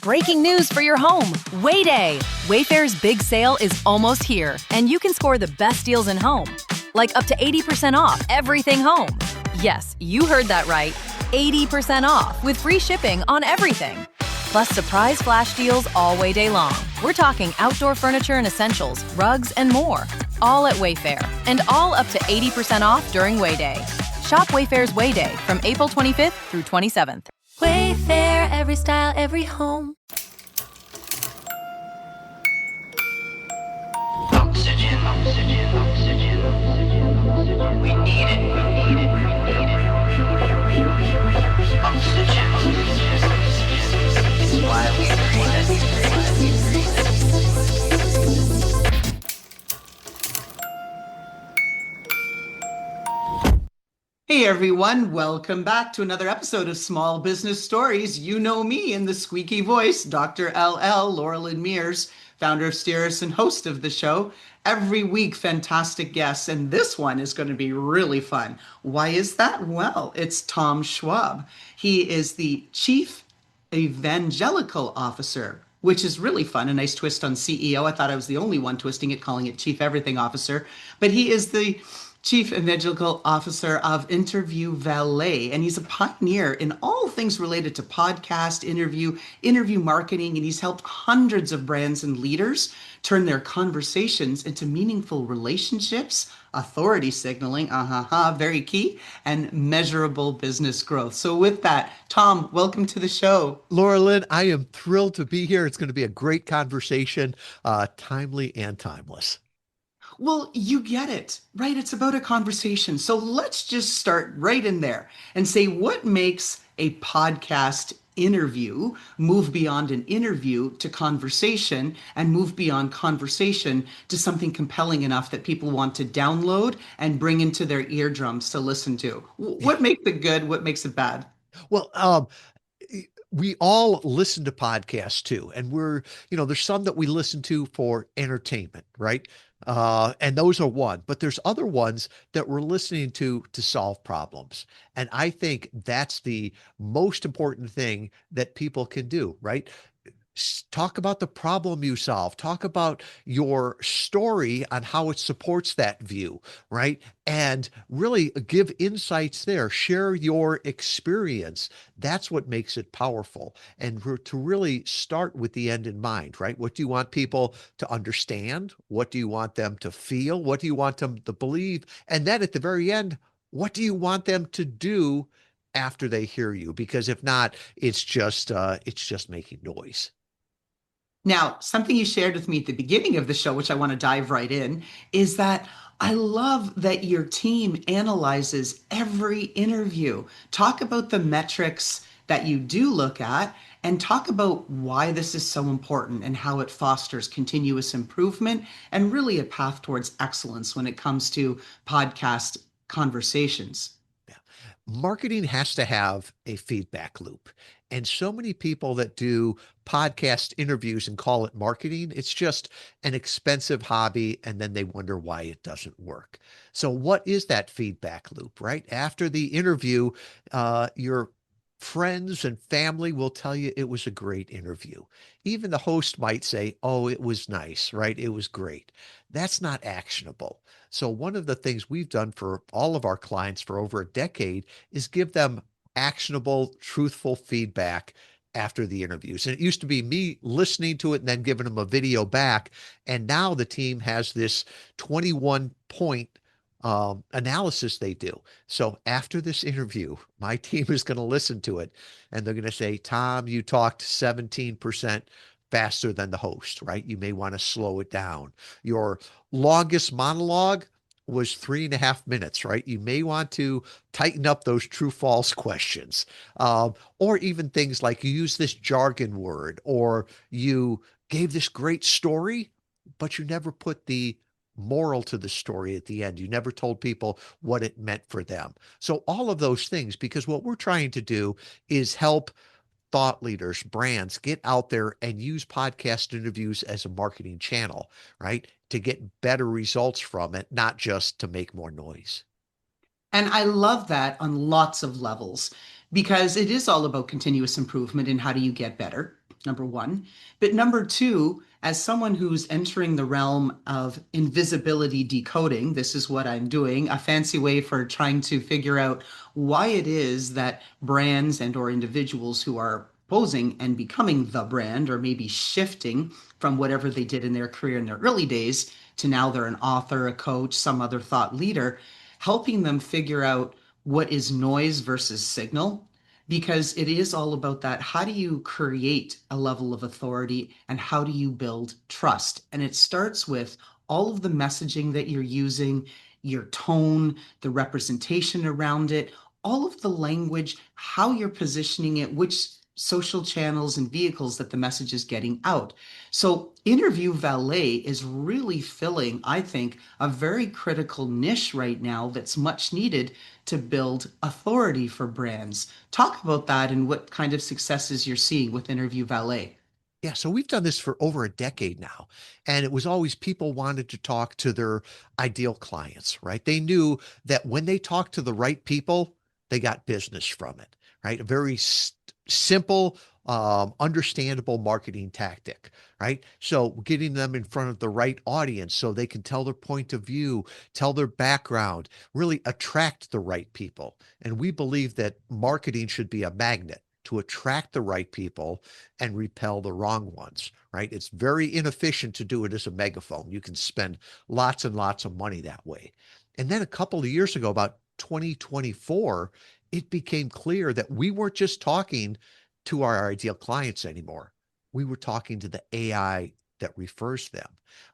Breaking news for your home. Wayday. Wayfair's big sale is almost here, and you can score the best deals in home. Like up to 80% off everything home. Yes, you heard that right. 80% off with free shipping on everything. Plus surprise flash deals all Wayday long. We're talking outdoor furniture and essentials, rugs, and more. All at Wayfair, and all up to 80% off during Wayday. Shop Wayfair's Wayday from April 25th through 27th. Wayfair, every style, every home. Oxygen, oxygen, oxygen, oxygen. We need it, we need it, we need it. Oxygen, oxygen, oxygen. It's why we breathe, why we breathe. Hey everyone, welcome back to another episode of Small Business Stories. You know me in the squeaky voice, Dr. LL, Laura Lynn Mears, founder of Steeris and host of the show. Every week, fantastic guests, and this one is going to be really fun. Why is that? Well, it's Tom Schwab. He is the Chief Evangelical Officer, which is really fun, a nice twist on CEO. I thought I was the only one twisting it, calling it Chief Everything Officer, but he is the Chief Evangelical Officer of Interview Valet, and he's a pioneer in all things related to podcast, interview marketing, and he's helped hundreds of brands and leaders turn their conversations into meaningful relationships, authority signaling, very key, and measurable business growth. So with that, Tom, welcome to the show. Laura Lynn, I am thrilled to be here. It's going to be a great conversation, timely and timeless. Well, you get it, right? It's about a conversation. So let's just start right in there and say what makes a podcast interview move beyond an interview to conversation and move beyond conversation to something compelling enough that people want to download and bring into their eardrums to listen to. What makes it good? What makes it bad? Well, we all listen to podcasts too. And there's some that we listen to for entertainment, right? And those are one, but there's other ones that we're listening to solve problems. And I think that's the most important thing that people can do, right? Talk about the problem you solve, talk about your story on how it supports that view, right? And really give insights there, share your experience. That's what makes it powerful. And to really start with the end in mind, right? What do you want people to understand? What do you want them to feel? What do you want them to believe? And then at the very end, what do you want them to do after they hear you? Because if not, it's just making noise. Now, something you shared with me at the beginning of the show, which I want to dive right in, is that I love that your team analyzes every interview. Talk about the metrics that you do look at and talk about why this is so important and how it fosters continuous improvement and really a path towards excellence when it comes to podcast conversations. Marketing has to have a feedback loop. And so many people that do podcast interviews and call it marketing, it's just an expensive hobby. And then they wonder why it doesn't work. So what is that feedback loop, right? After the interview, your friends and family will tell you it was a great interview. Even the host might say, oh, it was nice, right? It was great. That's not actionable. So one of the things we've done for all of our clients for over a decade is give them actionable, truthful feedback after the interviews. And it used to be me listening to it and then giving them a video back. And now the team has this 21-point analysis they do. So after this interview, my team is going to listen to it and they're going to say, Tom, you talked 17% faster than the host, right? You may want to slow it down. Your longest monologue was 3.5 minutes, right? You may want to tighten up those true false questions. Or even things like you use this jargon word, or you gave this great story, but you never put the moral to the story at the end. You never told people what it meant for them. So all of those things, because what we're trying to do is help thought leaders, brands get out there and use podcast interviews as a marketing channel, right? To get better results from it, not just to make more noise. And I love that on lots of levels because it is all about continuous improvement and how do you get better. number one. But number two, as someone who's entering the realm of invisibility decoding, this is what I'm doing, a fancy way for trying to figure out why it is that brands and or individuals who are posing and becoming the brand, or maybe shifting from whatever they did in their career in their early days to now they're an author, a coach, some other thought leader, helping them figure out what is noise versus signal, because it is all about that. How do you create a level of authority and how do you build trust? And it starts with all of the messaging that you're using, your tone, the representation around it, all of the language, how you're positioning it, which social channels and vehicles that the message is getting out. So Interview Valet is really filling, I think, a very critical niche right now that's much needed to build authority for brands. Talk about that and what kind of successes you're seeing with Interview Valet. Yeah, so we've done this for over a decade now. And it was always people wanted to talk to their ideal clients, right? They knew that when they talked to the right people, they got business from it, right? A very simple, understandable marketing tactic, right? So getting them in front of the right audience so they can tell their point of view, tell their background, really attract the right people. And we believe that marketing should be a magnet to attract the right people and repel the wrong ones, right? It's very inefficient to do it as a megaphone. You can spend lots and lots of money that way. And then a couple of years ago, about 2024, it became clear that we weren't just talking to our ideal clients anymore. We were talking to the AI that refers them,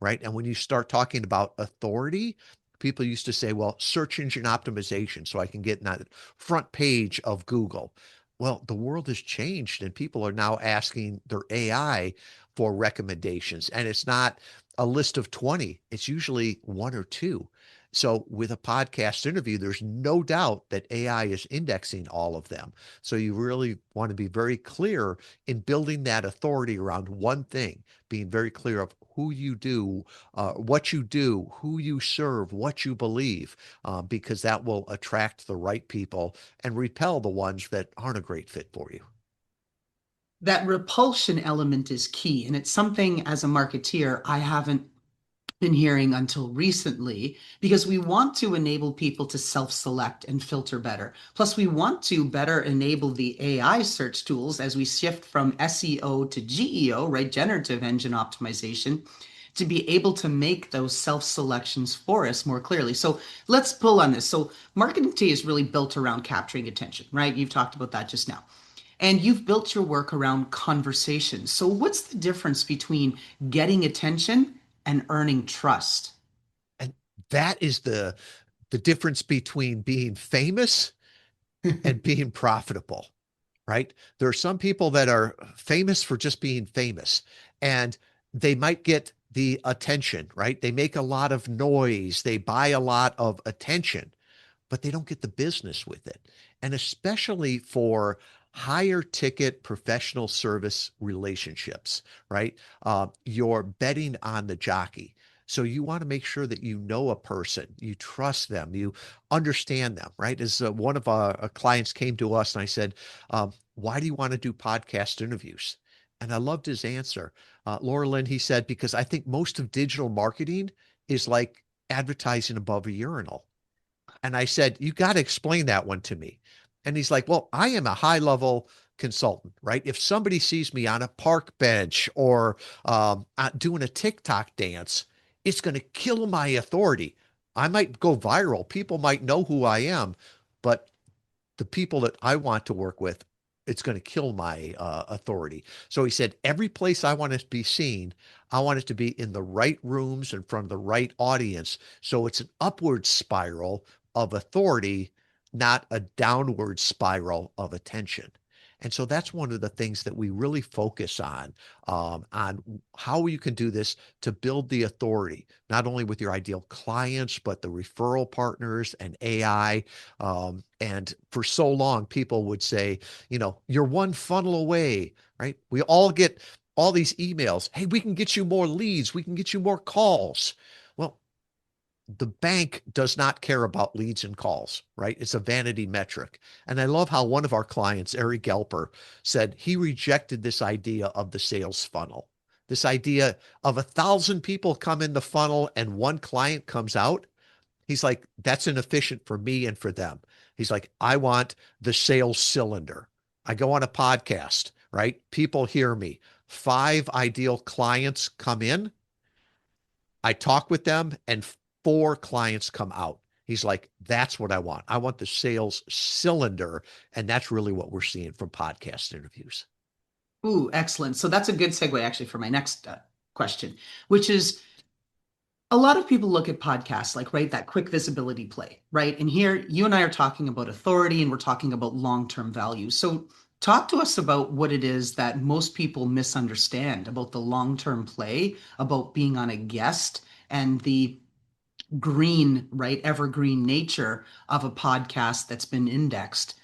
right? And when you start talking about authority, people used to say, well, search engine optimization, so I can get in that front page of Google. Well, the world has changed and people are now asking their AI for recommendations. And it's not a list of 20, it's usually one or two. So with a podcast interview, there's no doubt that AI is indexing all of them. So you really want to be very clear in building that authority around one thing, being very clear of who you do, what you do, who you serve, what you believe, because that will attract the right people and repel the ones that aren't a great fit for you. That repulsion element is key. And it's something as a marketeer I haven't been hearing until recently, because we want to enable people to self-select and filter better. Plus, we want to better enable the AI search tools as we shift from SEO to GEO, right? Generative engine optimization, to be able to make those self-selections for us more clearly. So let's pull on this. So marketing today is really built around capturing attention, right? You've talked about that just now. And you've built your work around conversation. So what's the difference between getting attention and earning trust? And that is the difference between being famous and being profitable, right? There are some people that are famous for just being famous and they might get the attention, right? They make a lot of noise, they buy a lot of attention, but they don't get the business with it. And especially for higher ticket professional service relationships, right? You're betting on the jockey. So you want to make sure that you know a person, you trust them, you understand them, right? As one of our clients came to us and I said, why do you want to do podcast interviews? And I loved his answer. Laura Lynn, he said, because I think most of digital marketing is like advertising above a urinal. And I said, you got to explain that one to me. And he's like, well, I am a high level consultant, right? If somebody sees me on a park bench or doing a TikTok dance, it's going to kill my authority. I might go viral. People might know who I am, but the people that I want to work with, it's going to kill my authority. So he said, every place I want it to be seen, I want it to be in the right rooms in front of the right audience. So it's an upward spiral of authority, not a downward spiral of attention. And so that's one of the things that we really focus on how you can do this to build the authority, not only with your ideal clients, but the referral partners and AI. And for so long, people would say, you're one funnel away, right? We all get all these emails. Hey, we can get you more leads. We can get you more calls. Well, the bank does not care about leads and calls, right? It's a vanity metric. And I love how one of our clients, Eric Gelper, said he rejected this idea of the sales funnel. This idea of 1,000 people come in the funnel and one client comes out. He's like, that's inefficient for me and for them. He's like, I want the sales cylinder. I go on a podcast, right? People hear me. 5 ideal clients come in. I talk with them and 4 clients come out. He's like, that's what I want. I want the sales cylinder. And that's really what we're seeing from podcast interviews. Ooh, excellent. So that's a good segue actually for my next question, which is a lot of people look at podcasts like, right, that quick visibility play, right? And here you and I are talking about authority and we're talking about long-term value. So talk to us about what it is that most people misunderstand about the long-term play, about being on a guest and the green, right, evergreen nature of a podcast that's been indexed.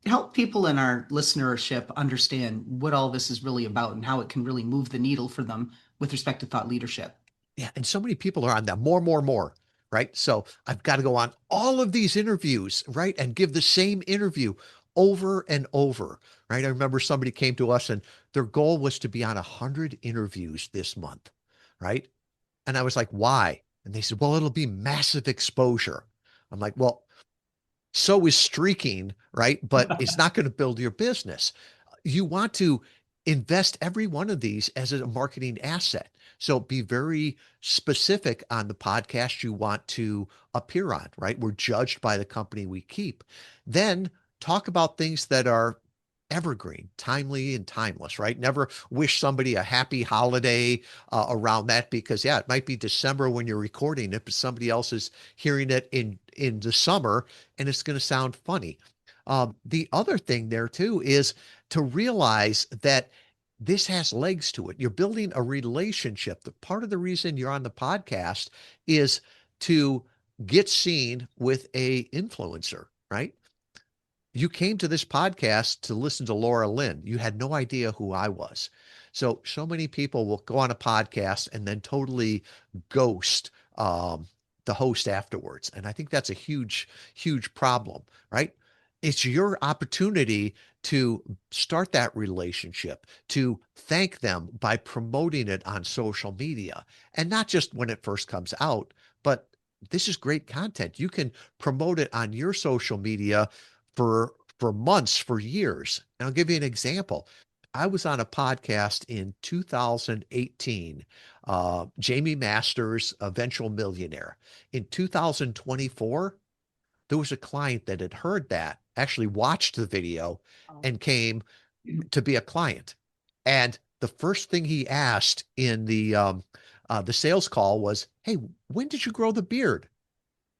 Help people in our listenership understand what all this is really about and how it can really move the needle for them with respect to thought leadership. Yeah. And so many people are on that more, right? So I've got to go on all of these interviews, right? And give the same interview over and over, right? I remember somebody came to us and their goal was to be on 100 interviews this month, right? And I was like, why? And they said, well, it'll be massive exposure. I'm like, well, so is streaking, right? But it's not going to build your business. You want to invest every one of these as a marketing asset. So be very specific on the podcast you want to appear on, right? We're judged by the company we keep. Then talk about things that are evergreen, timely and timeless, right? Never wish somebody a happy holiday around that because yeah, it might be December when you're recording it, but somebody else is hearing it in the summer and it's going to sound funny. The other thing there too is to realize that this has legs to it. You're building a relationship. The part of the reason you're on the podcast is to get seen with a influencer, right? You came to this podcast to listen to Laura Lynn. You had no idea who I was. So many people will go on a podcast and then totally ghost the host afterwards. And I think that's a huge, huge problem, right? It's your opportunity to start that relationship, to thank them by promoting it on social media. And not just when it first comes out, but this is great content. You can promote it on your social media for months, for years. And I'll give you an example. I was on a podcast in 2018, Jamie Masters, Eventual Millionaire. In 2024, there was a client that had heard that, actually watched the video and came to be a client. And the first thing he asked in the sales call was, "Hey, when did you grow the beard?"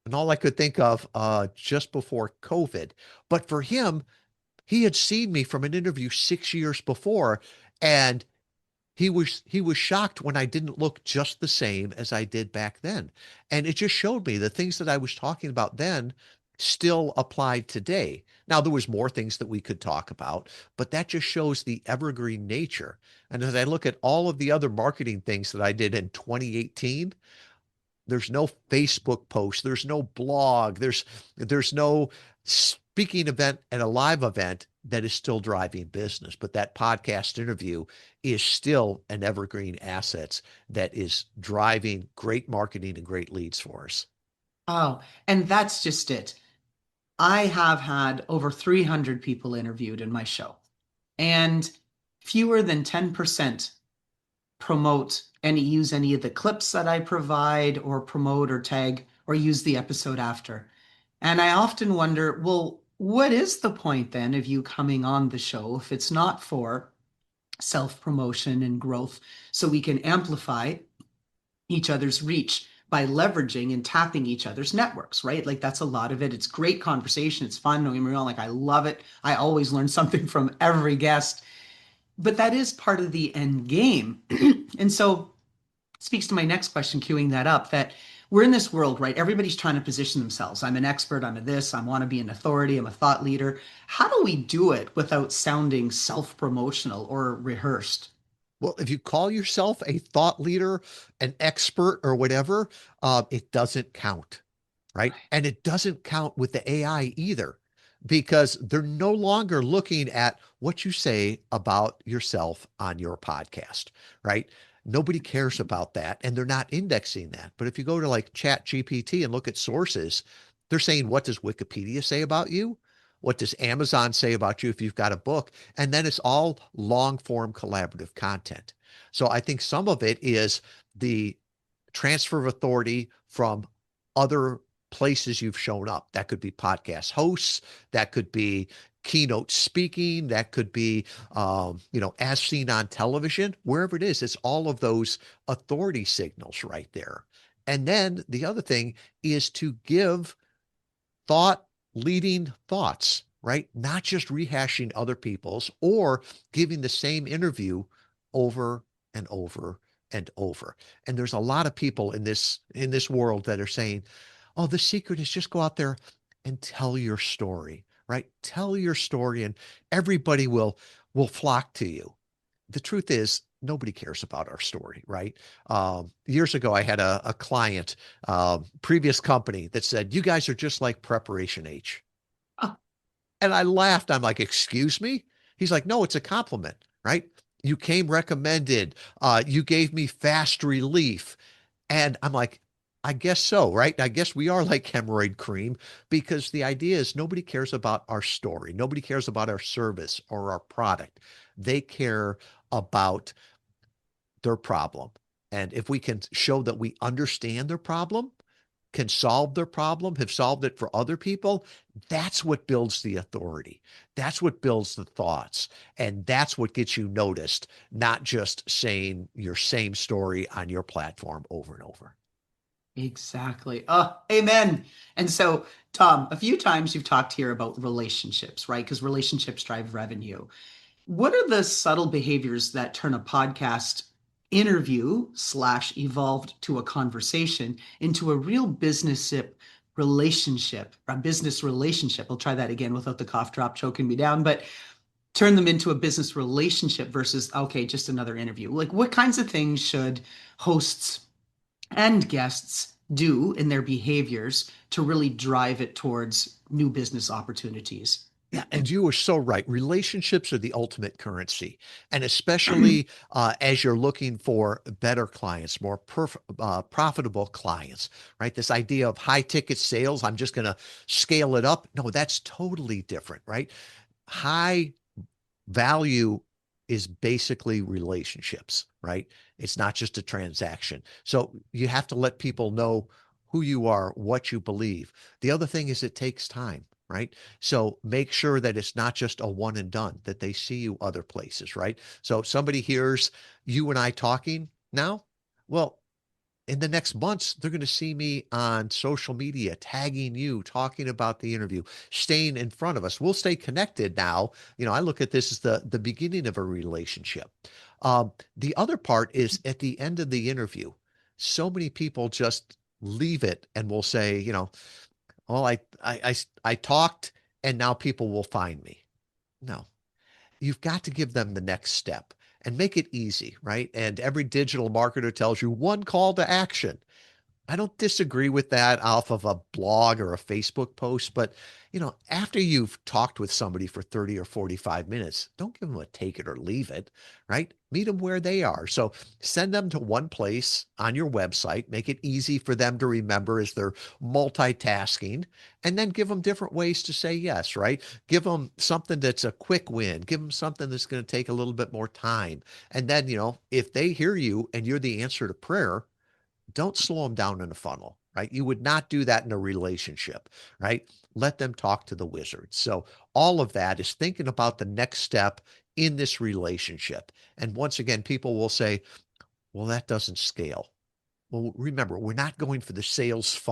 And all I could think of just before COVID. But for him, he had seen me from an interview 6 years before, and he was shocked when I didn't look just the same as I did back then. And it just showed me the things that I was talking about then still applied today. Now, there was more things that we could talk about, but that just shows the evergreen nature. And as I look at all of the other marketing things that I did in 2018, there's no Facebook post, there's no blog, there's no speaking event and a live event that is still driving business. But that podcast interview is still an evergreen asset that is driving great marketing and great leads for us. Oh, and that's just it. I have had over 300 people interviewed in my show, and fewer than 10% promote use any of the clips that I provide or promote or tag or use the episode after. And I often wonder, well, what is the point then of you coming on the show if it's not for self-promotion and growth so we can amplify each other's reach by leveraging and tapping each other's networks, right? Like that's a lot of it. It's great conversation. It's fun. Don't get me wrong. Like I love it. I always learn something from every guest, but that is part of the end game. And so it speaks to my next question, queuing that up, that we're in this world, right? Everybody's trying to position themselves. I'm an expert, I'm a this, I want to be an authority, I'm a thought leader. How do we do it without sounding self-promotional or rehearsed? Well, if you call yourself a thought leader, an expert, or whatever, it doesn't count, right? And it doesn't count with the AI either, because they're no longer looking at what you say about yourself on your podcast, right? Nobody cares about that, and they're not indexing that. But if you go to like Chat GPT and look at sources, they're saying, what does Wikipedia say about you? What does Amazon say about you if you've got a book? And then it's all long form collaborative content. So I think some of it is the transfer of authority from other places you've shown up. That could be podcast hosts, that could be keynote speaking, that could be, as seen on television, wherever it is, it's all of those authority signals right there. And then the other thing is to give thought leading thoughts, right? Not just rehashing other people's or giving the same interview over and over and over. And there's a lot of people in this world that are saying, "Oh, the secret is just go out there and tell your story." Right? Tell your story and everybody will flock to you. The truth is, nobody cares about our story, right? Years ago, I had a client, previous company, that said, "You guys are just like Preparation H." Oh, And I laughed. I'm like, "Excuse me?" He's like, "No, it's a compliment, right? You came recommended. You gave me fast relief." And I'm like, I guess so, right? I guess we are like hemorrhoid cream, because the idea is nobody cares about our story. Nobody cares about our service or our product. They care about their problem. And if we can show that we understand their problem, can solve their problem, have solved it for other people, that's what builds the authority. That's what builds the thoughts. And that's what gets you noticed, not just saying your same story on your platform over and over. exactly. Amen. And so, Tom, a few times you've talked here about relationships, right? Because relationships drive revenue. What are the subtle behaviors that turn a podcast interview slash evolved to a conversation into a real relationship, a business relationship? I'll try that again without the cough drop choking me down, but turn them into a business relationship versus, okay, just another interview. Like, what kinds of things should hosts and guests do in their behaviors to really drive it towards new business opportunities? Yeah, and you are so right. Relationships are the ultimate currency, and especially as you're looking for better clients, more profitable clients, right? This idea of high ticket sales, I'm just going to scale it up. No, that's totally different, right? High value is basically relationships, right? It's not just a transaction. So you have to let people know who you are, what you believe. The other thing is it takes time, right? So make sure that it's not just a one and done, that they see you other places, right? So if somebody hears you and I talking now, well, in the next months, they're going to see me on social media, tagging you, talking about the interview, staying in front of us. We'll stay connected now. I look at this as the beginning of a relationship. The other part is at the end of the interview, so many people just leave it and will say, "Well, I talked and now people will find me." No, you've got to give them the next step and make it easy, right? And every digital marketer tells you one call to action. I don't disagree with that off of a blog or a Facebook post, but after you've talked with somebody for 30 or 45 minutes, don't give them a take it or leave it, right? Meet them where they are. So send them to one place on your website, make it easy for them to remember as they're multitasking, and then give them different ways to say yes, right? Give them something that's a quick win, give them something that's going to take a little bit more time. And then, if they hear you and you're the answer to prayer, don't slow them down in a funnel, right? You would not do that in a relationship, right? Let them talk to the wizard. So all of that is thinking about the next step in this relationship. And once again, people will say, "Well, that doesn't scale." Well, remember, we're not going for the sales funnel.